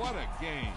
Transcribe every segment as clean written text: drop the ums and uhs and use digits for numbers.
What a game.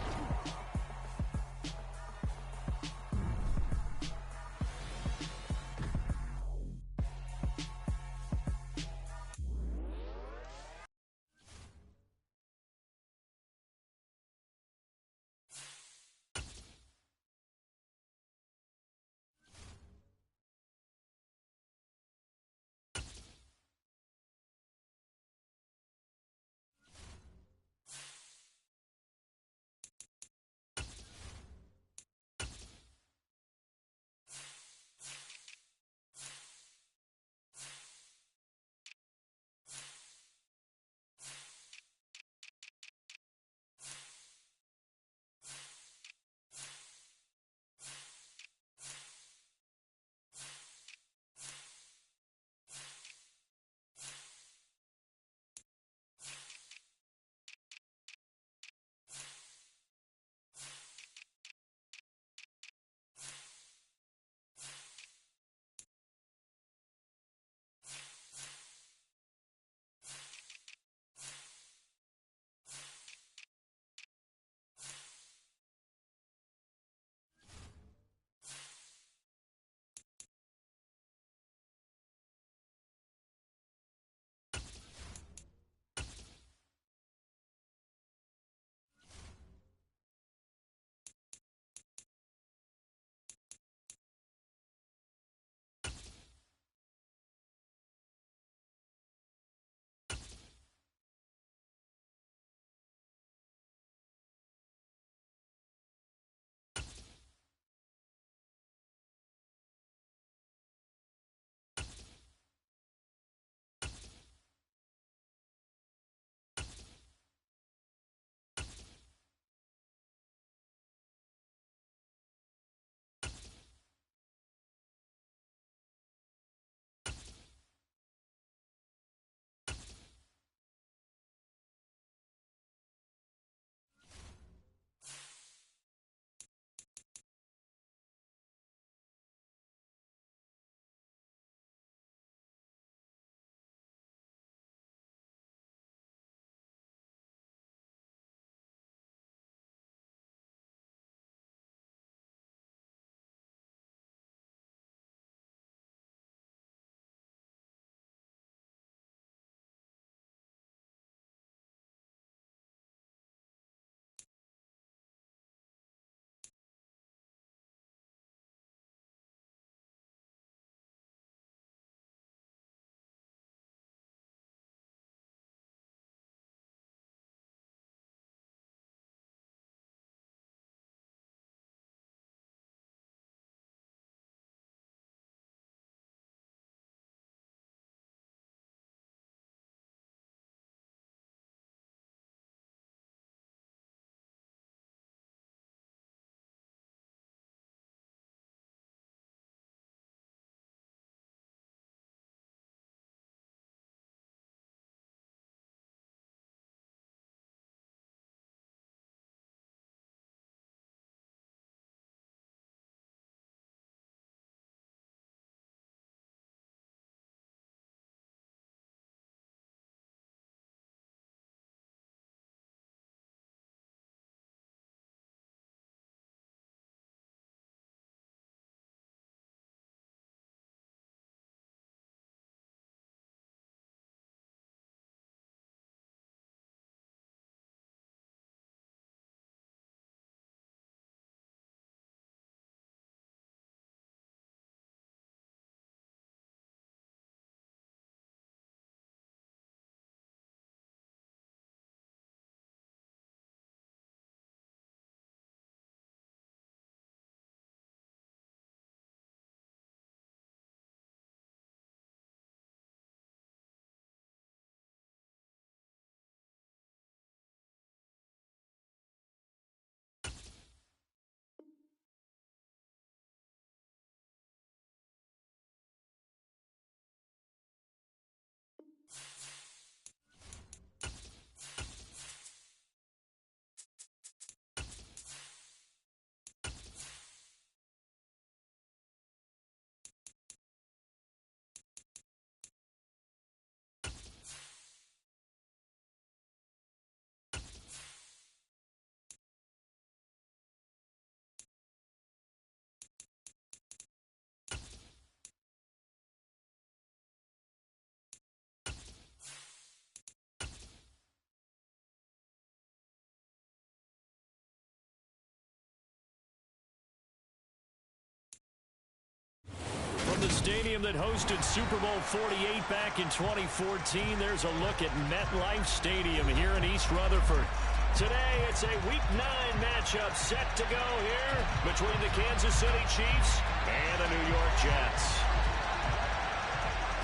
stadium that hosted Super Bowl 48 back in 2014. There's a look at MetLife Stadium here in East Rutherford. Today, it's a Week 9 matchup set to go here between the Kansas City Chiefs and the New York Jets.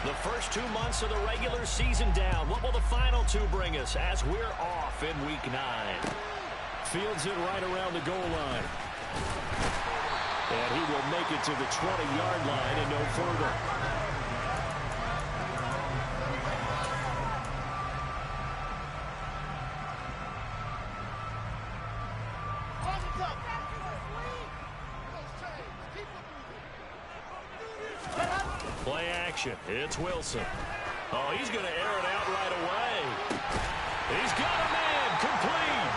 The first 2 months of the regular season down. What will the final 2 bring us as we're off in Week 9? Fields it right around the goal line. And he will make it to the 20-yard line and no further. Play action. It's Wilson. Oh, he's going to air it out right away. He's got a man complete.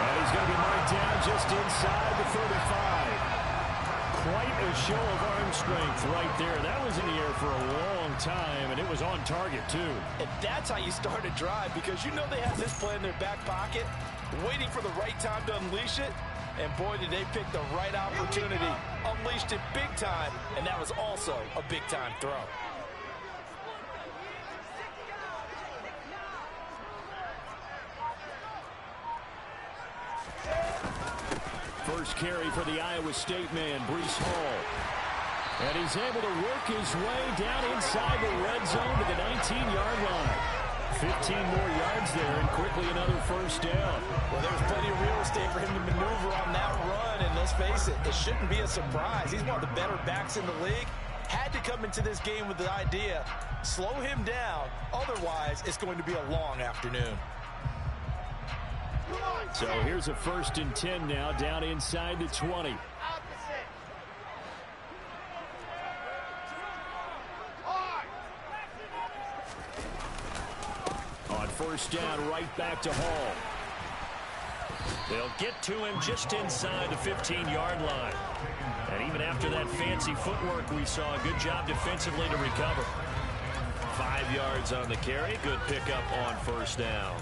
And he's going to be marked down just inside the 35. Quite a show of arm strength right there. That was in the air for a long time, and it was on target, too. And that's how you start a drive, because you know they have this play in their back pocket, waiting for the right time to unleash it. And, boy, did they pick the right opportunity. Unleashed it big time, and that was also a big-time throw. First carry for the Iowa State man, Breece Hall. And he's able to work his way down inside the red zone to the 19-yard line. 15 more yards there, and quickly another first down. Well, there's plenty of real estate for him to maneuver on that run, and let's face it, it shouldn't be a surprise. He's one of the better backs in the league. Had to come into this game with the idea, slow him down, otherwise it's going to be a long afternoon. So here's a 1st and 10 now, down inside the 20. On first down, right back to Hall. They'll get to him just inside the 15-yard line. And even after that fancy footwork we saw, a good job defensively to recover. 5 yards on the carry, good pickup on first down.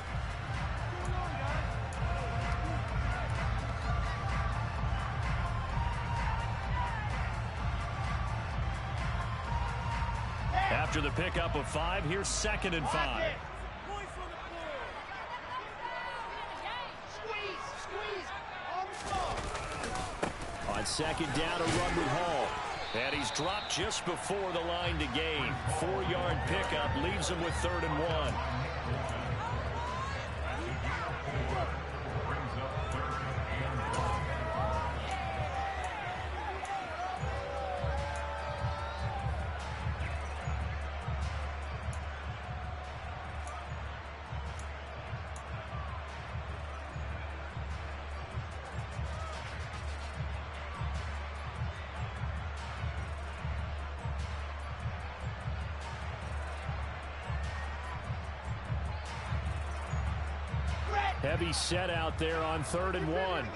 After the pickup of 5, here's 2nd and 5. On 2nd down, a run with Hall. And he's dropped just before the line to gain. 4-yard pickup leaves him with 3rd and 1. Heavy set out there on 3rd and 1.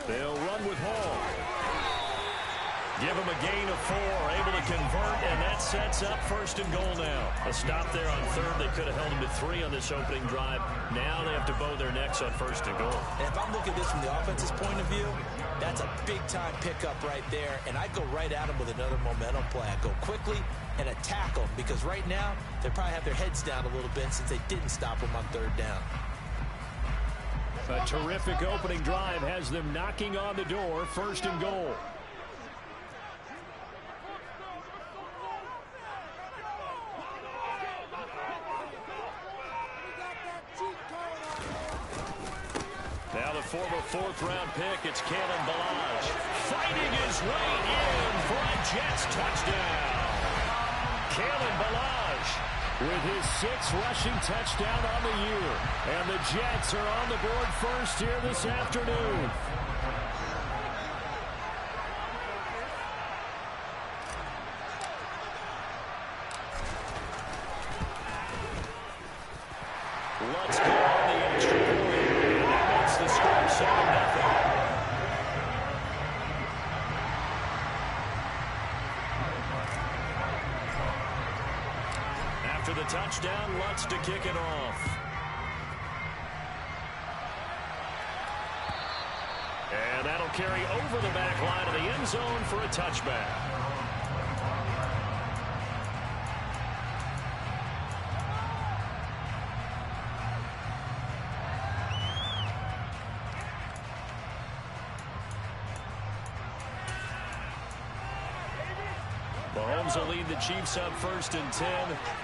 They'll run with Hall. Give him a gain of 4, able to convert, and that sets up 1st and goal now. A stop there on 3rd. They could have held him to 3 on this opening drive. Now they have to bow their necks on 1st and goal. And if I'm looking at this from the offense's point of view, that's a big-time pickup right there, and I go right at him with another momentum play. I go quickly and attack them, because right now they probably have their heads down a little bit since they didn't stop him on 3rd down. A terrific opening drive has them knocking on the door, 1st and goal. Now the former 4th-round pick, it's Kalen Ballage, fighting his way in for a Jets touchdown. Kalen Ballage with his 6th rushing touchdown on the year. And the Jets are on the board first here this afternoon. Let's go on the extra point. And that makes the score 7-0. After the touchdown, Lutz to kick it off. carry over the back line of the end zone for a touchback. Mahomes will lead the Chiefs up 1st and 10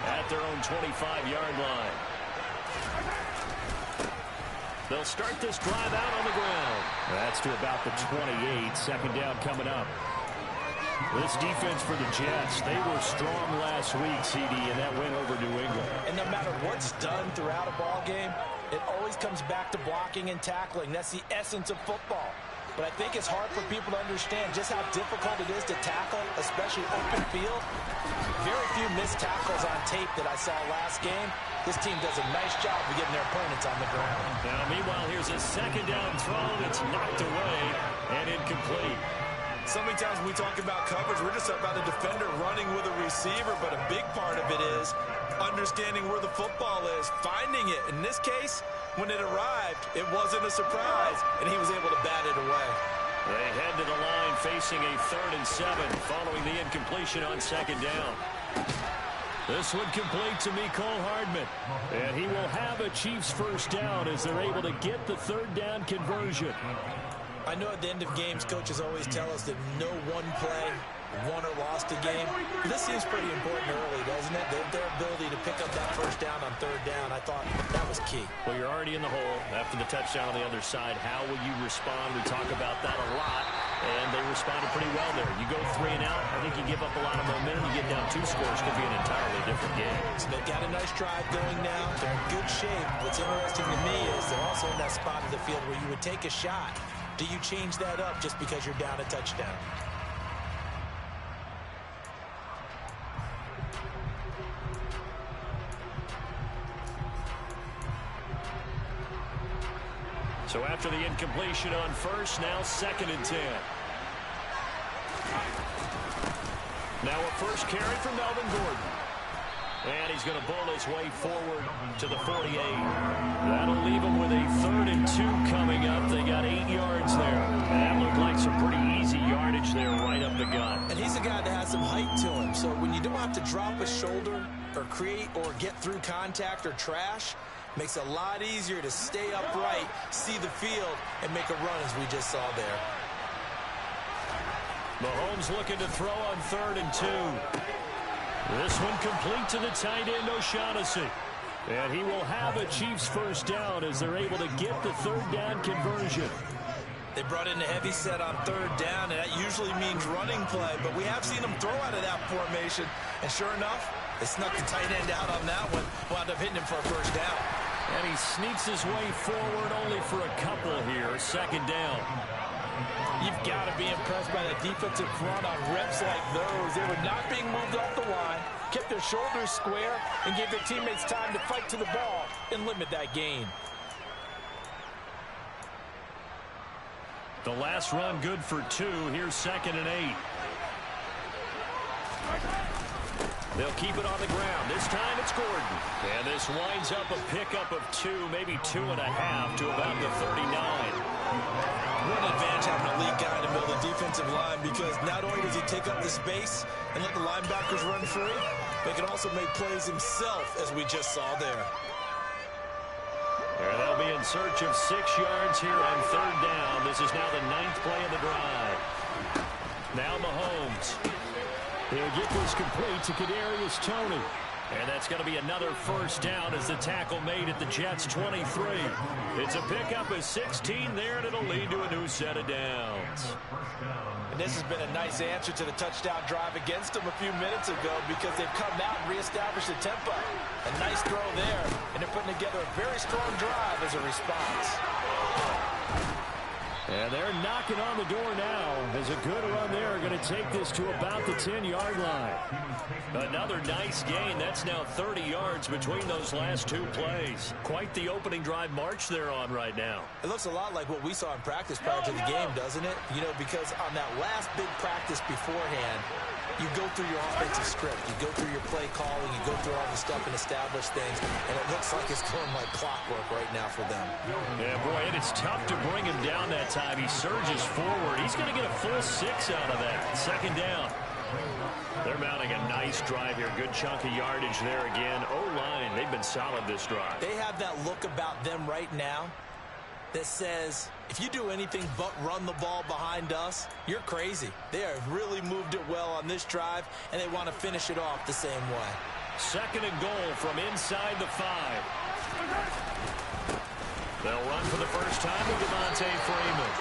at their own 25-yard line. They'll start this drive out on the ground. That's to about the 28. Second down coming up. This defense for the Jets, they were strong last week, CD, in that win over New England. And no matter what's done throughout a ball game, it always comes back to blocking and tackling. That's the essence of football. But I think it's hard for people to understand just how difficult it is to tackle, especially open field. Very few missed tackles on tape that I saw last game. This team does a nice job of getting their opponents on the ground. Now, meanwhile, here's a second down throw that's knocked away and incomplete. So many times when we talk about coverage, we're just about a defender running with a receiver, but a big part of it is understanding where the football is, finding it. In this case, when it arrived, it wasn't a surprise, and he was able to bat it away. They head to the line facing a 3rd and 7 following the incompletion on second down. This one complete to Mecole Hardman. And he will have a Chiefs first down as they're able to get the 3rd down conversion. I know at the end of games, coaches always tell us that no one play won or lost a game. This seems pretty important early, doesn't it? Their ability to pick up that first down on 3rd down, I thought that was key. Well, you're already in the hole after the touchdown on the other side. How will you respond? We talk about that a lot, and they responded pretty well there. You go 3 and out, I think you give up a lot of momentum. You get down 2 scores, could be an entirely different game. So they've got a nice drive going now. They're in good shape. What's interesting to me is they're also in that spot of the field where you would take a shot. Do you change that up just because you're down a touchdown? So after the incompletion on first, now 2nd and 10. Now a first carry from Melvin Gordon. And he's going to bull his way forward to the 48. That'll leave him with a 3rd and 2 coming up. They got 8 yards there. And that looked like some pretty easy yardage there right up the gut. And he's a guy that has some height to him. So when you don't have to drop a shoulder or create or get through contact or trash, makes it a lot easier to stay upright, see the field, and make a run as we just saw there. Mahomes looking to throw on 3rd and 2. This one complete to the tight end, O'Shaughnessy. And he will have a Chiefs first down as they're able to get the 3rd down conversion. They brought in a heavy set on 3rd down, and that usually means running play. But we have seen them throw out of that formation. And sure enough, they snuck the tight end out on that one. Wound up hitting him for a first down. And he sneaks his way forward only for a couple here. 2nd down. You've got to be impressed by the defensive front on reps like those. They were not being moved off the line, kept their shoulders square, and gave their teammates time to fight to the ball and limit that gain. The last run good for 2. Here's 2nd and 8. They'll keep it on the ground. This time it's Gordon. And this winds up a pickup of 2, maybe 2.5 to about the 39. What an advantage having a lead guy in the middle of the defensive line, because not only does he take up the space and let the linebackers run free, but he can also make plays himself, as we just saw there. And they'll be in search of 6 yards here on 3rd down. This is now the 9th play of the drive. Now Mahomes. He'll get this complete to Kadarius Toney. And that's going to be another first down as the tackle made at the Jets' 23. It's a pickup of 16 there, and it'll lead to a new set of downs. And this has been a nice answer to the touchdown drive against them a few minutes ago, because they've come out and reestablished the tempo. A nice throw there, and they're putting together a very strong drive as a response. And they're knocking on the door now as a good run there. Going to take this to about the 10-yard line. Another nice gain. That's now 30 yards between those last 2 plays. Quite the opening drive march they're on right now. It looks a lot like what we saw in practice prior to the game, doesn't it? You know, because on that last big practice beforehand, you go through your offensive script. You go through your play play calling, you go through all the stuff and establish things, and it looks like it's going like clockwork right now for them. Yeah, boy, and it's tough to bring him down that time. He surges forward. He's going to get a full 6 out of that. Second down. They're mounting a nice drive here. Good chunk of yardage there again. O-line, they've been solid this drive. They have that look about them right now that says, if you do anything but run the ball behind us, you're crazy. They have really moved it well on this drive, and they want to finish it off the same way. Second and goal from inside the 5. They'll run for the first time with Devontae Freeman.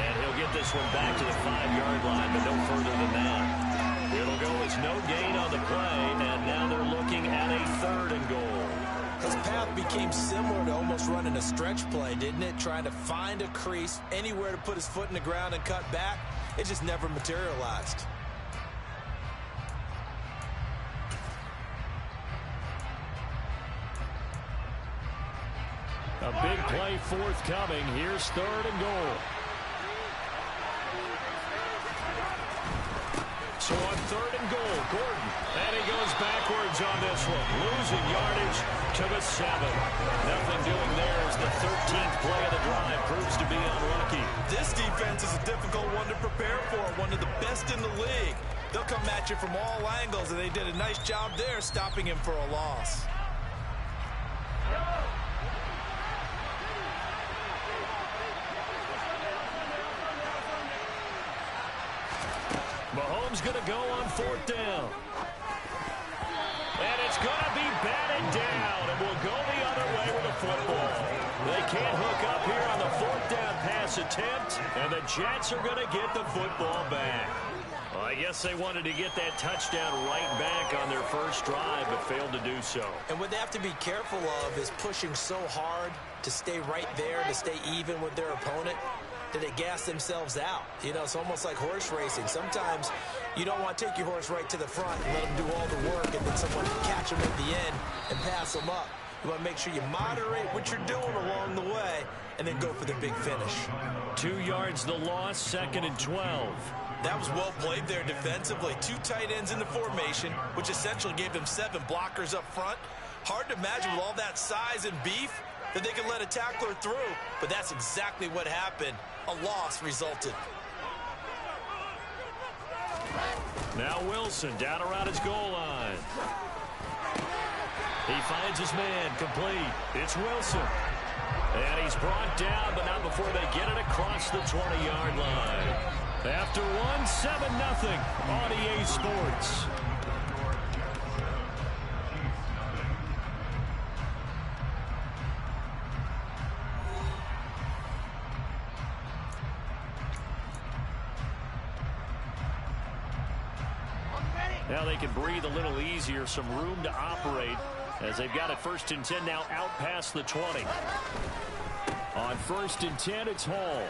And he'll get this one back to the 5-yard line, but no further than that. It'll go as no gain on the play, and now they're looking at a 3rd and goal. His path became similar to almost running a stretch play, didn't it? Trying to find a crease, anywhere to put his foot in the ground and cut back. It just never materialized. A big play forthcoming. Here's 3rd and goal. So on 3rd and goal, Gordon. And he goes backwards on this one. Losing yardage to the 7. Nothing doing there as the 13th play of the drive proves to be unlucky. This defense is a difficult one to prepare for. One of the best in the league. They'll come at you from all angles, and they did a nice job there stopping him for a loss. Mahomes going to go on 4th down. And it's going to be batted down, and we'll go the other way with the football. They can't hook up here on the 4th down pass attempt, and the Jets are going to get the football back. Well, I guess they wanted to get that touchdown right back on their first drive, but failed to do so. And what they have to be careful of is pushing so hard to stay right there, to stay even with their opponent, that they gas themselves out. You know, it's almost like horse racing. Sometimes you don't want to take your horse right to the front and let them do all the work, and then someone catch them at the end and pass them up. You want to make sure you moderate what you're doing along the way and then go for the big finish. 2 yards the loss, 2nd and 12. That was well played there defensively. 2 tight ends in the formation, which essentially gave them 7 blockers up front. Hard to imagine with all that size and beef that they could let a tackler through, but that's exactly what happened. A loss resulted. Now Wilson down around his goal line. He finds his man, complete. It's Wilson. And he's brought down, but not before they get it across the 20-yard line. After one, 7-0 on EA Sports. Now they can breathe a little easier, some room to operate as they've got it 1st and 10 now out past the 20. On 1st and 10, it's Hall.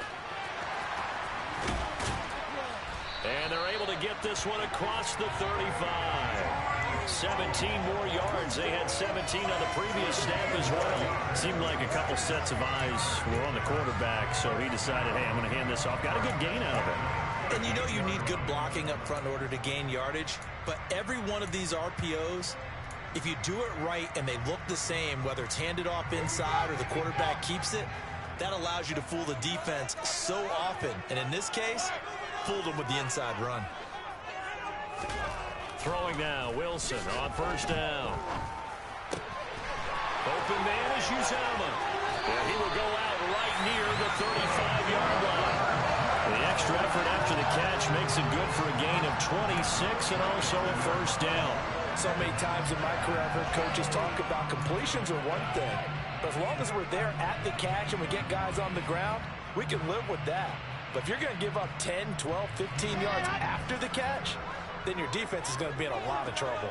And they're able to get this one across the 35. 17 more yards. They had 17 on the previous snap as well. Seemed like a couple sets of eyes were on the quarterback, so he decided, hey, I'm going to hand this off. Got a good gain out of it. And you know you need good blocking up front in order to gain yardage, but every one of these RPOs, if you do it right and they look the same, whether it's handed off inside or the quarterback keeps it, that allows you to fool the defense so often. And in this case, fooled them with the inside run. Throwing now, Wilson on 1st down. Open man is Uzomah. And he will go out right near the 35-yard line. The extra effort after the catch makes it good for a gain of 26 and also a 1st down. So many times in my career, I've heard coaches talk about completions are one thing. But as long as we're there at the catch and we get guys on the ground, we can live with that. But if you're going to give up 10, 12, 15 yards after the catch, then your defense is going to be in a lot of trouble.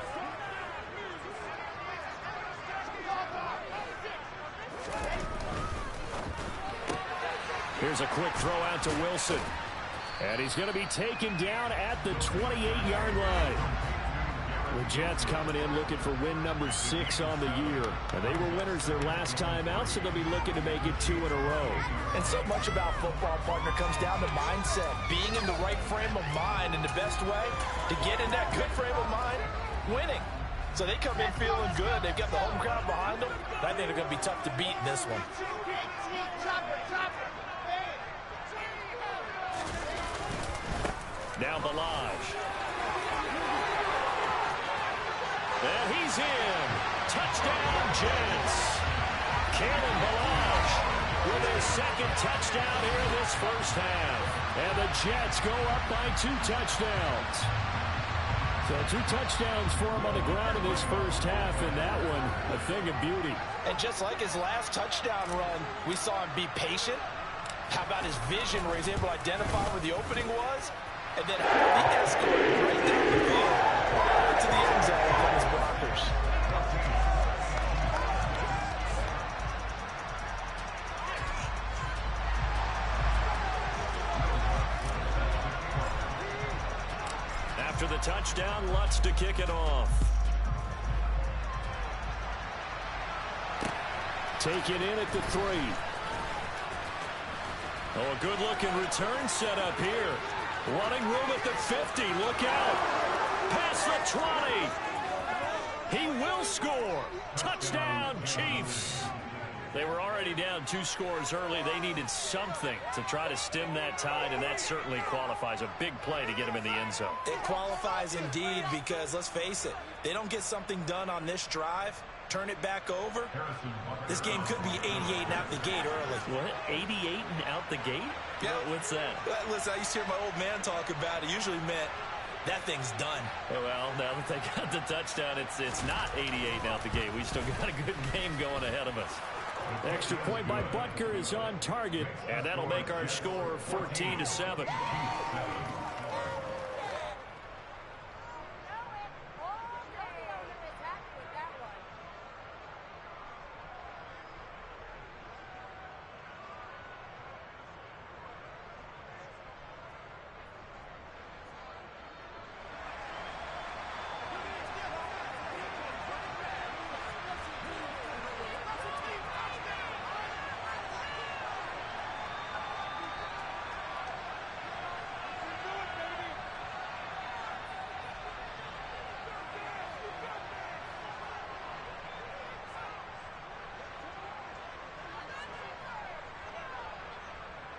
Here's a quick throw out to Wilson. And he's going to be taken down at the 28-yard line. The Jets coming in looking for win number 6 on the year. And they were winners their last time out, so they'll be looking to make it 2 in a row. And so much about football, partner, comes down to mindset. Being in the right frame of mind, and the best way to get in that good frame of mind winning. So they come in feeling good. They've got the home crowd behind them. I think they're going to be tough to beat in this one. Now Balaj. And he's in. Touchdown, Jets. Kalen Balaj with his second touchdown here in this first half. And the Jets go up by 2 touchdowns. So 2 touchdowns for him on the ground in this first half, and that one a thing of beauty. And just like his last touchdown run, we saw him be patient. How about his vision where he's able to identify where the opening was? And then how about the escort right down the field, right to the end zone from his blockers. After the touchdown, Lutz to kick it off. Take it in at the 3. Oh, a good-looking return set up here. Running room at the 50. Look out. Past the 20. He will score. Touchdown, Chiefs. They were already down 2 scores early. They needed something to try to stem that tide, and that certainly qualifies. A big play to get him in the end zone. It qualifies indeed because, let's face it, they don't get something done on this drive, turn it back over, this game could be 88 and out the gate early. What? 88 and out the gate? Yeah. What's that? Listen, I used to hear my old man talk about it. Usually meant that thing's done. Well, now that they got the touchdown, it's not 88 and out the gate. We still got a good game going ahead of us. Extra point by Butker is on target, and that'll make our score 14-7.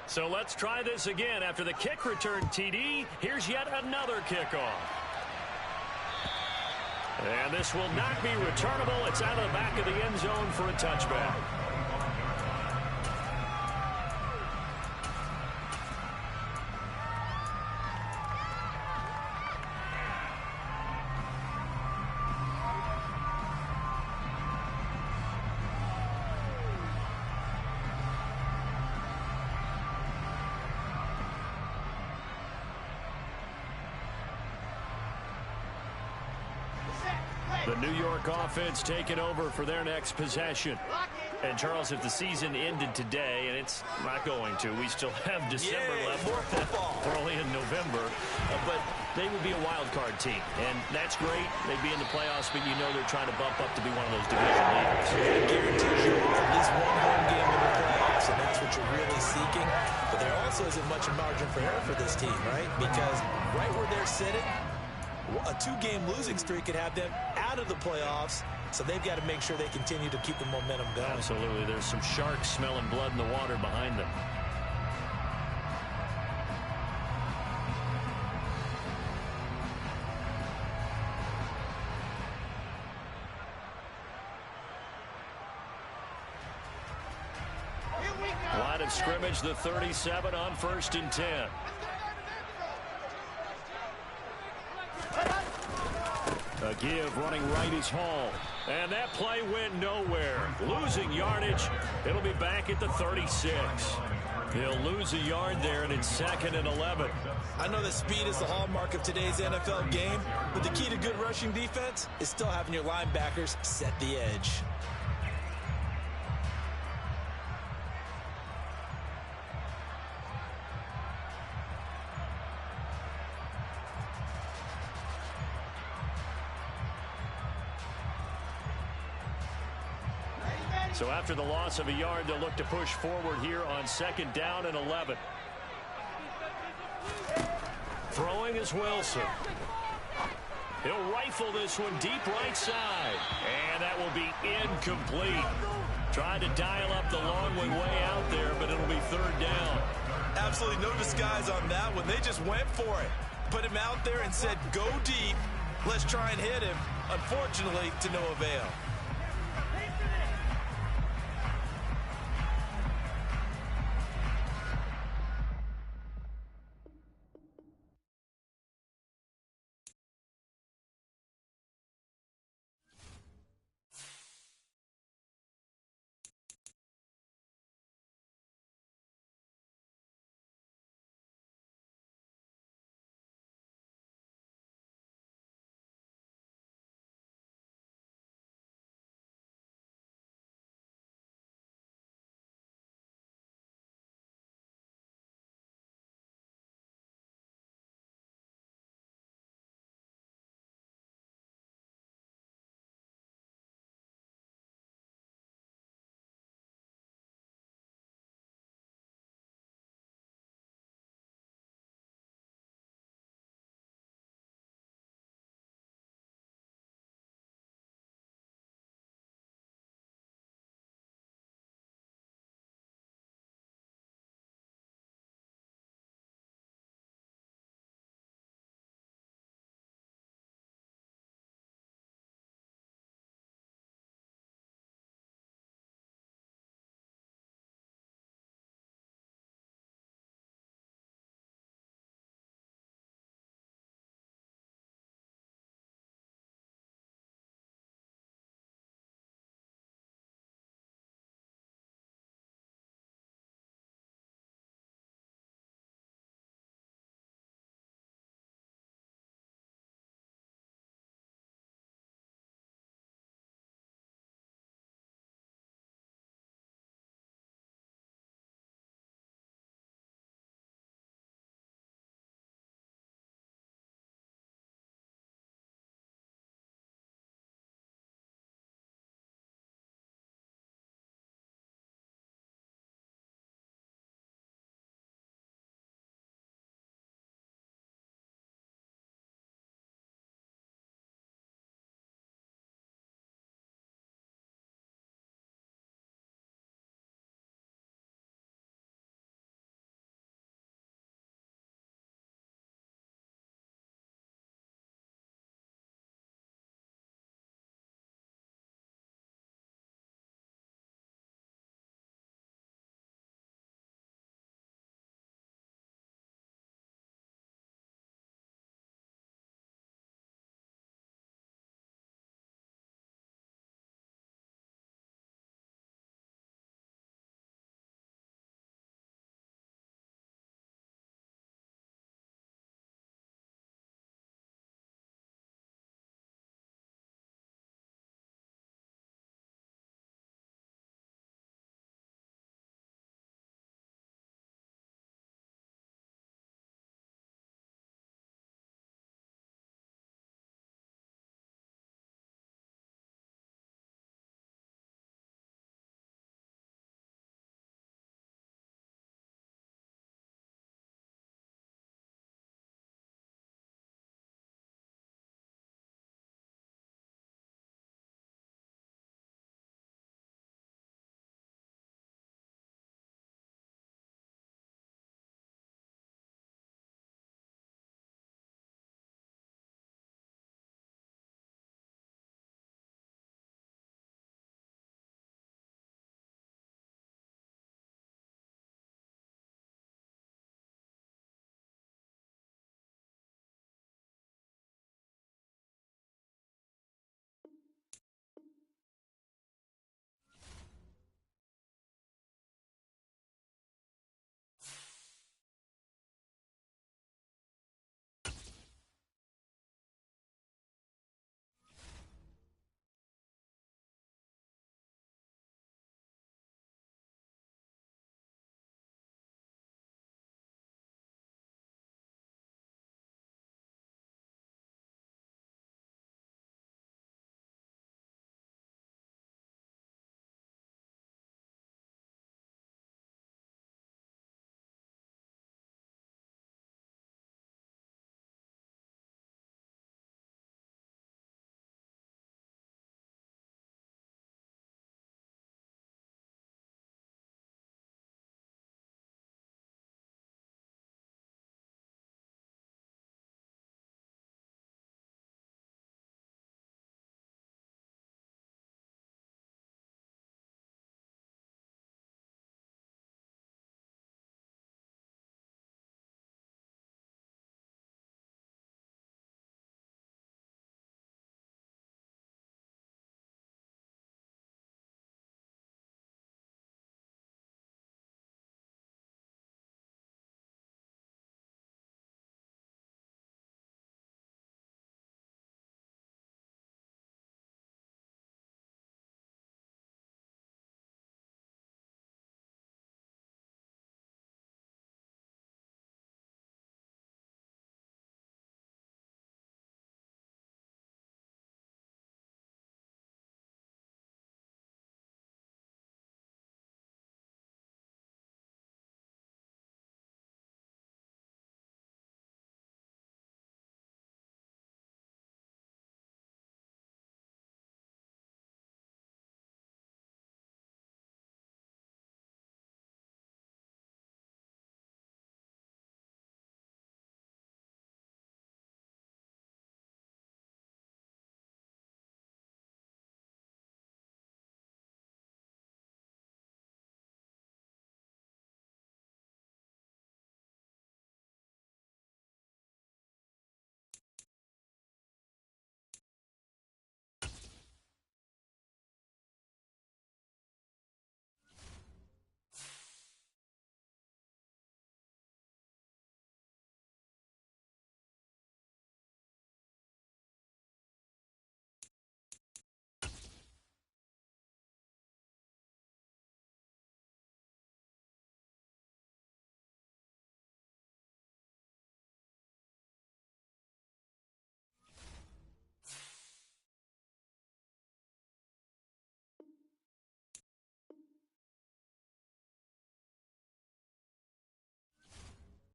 So let's try this again. After the kick return TD, here's yet another kickoff. And this will not be returnable. It's out of the back of the end zone for a touchback. The New York offense taking over for their next possession. And, Charles, if the season ended today, and it's not going to, we still have December left. We're only in November. But they would be a wild card team. And that's great. They'd be in the playoffs, but you know they're trying to bump up to be one of those division leaders. It guarantees you at least one home game in the playoffs, and that's what you're really seeking. But there also isn't much margin for error for this team, right? Because right where they're sitting, a 2-game losing streak could have them out of the playoffs, so they've got to make sure they continue to keep the momentum going. Absolutely. There's some sharks smelling blood in the water behind them. Line of scrimmage, the 37 on 1st and 10. A give running right is Hall. And that play went nowhere. Losing yardage. It'll be back at the 36. He'll lose a yard there, and it's 2nd and 11. I know that speed is the hallmark of today's NFL game, but the key to good rushing defense is still having your linebackers set the edge. So after the loss of a yard, they'll look to push forward here on 2nd down and 11. Throwing is Wilson. He'll rifle this one deep right side. And that will be incomplete. Tried to dial up the long way out there, but it'll be third down. Absolutely no disguise on that one. They just went for it. Put him out there and said, go deep. Let's try and hit him. Unfortunately, to no avail.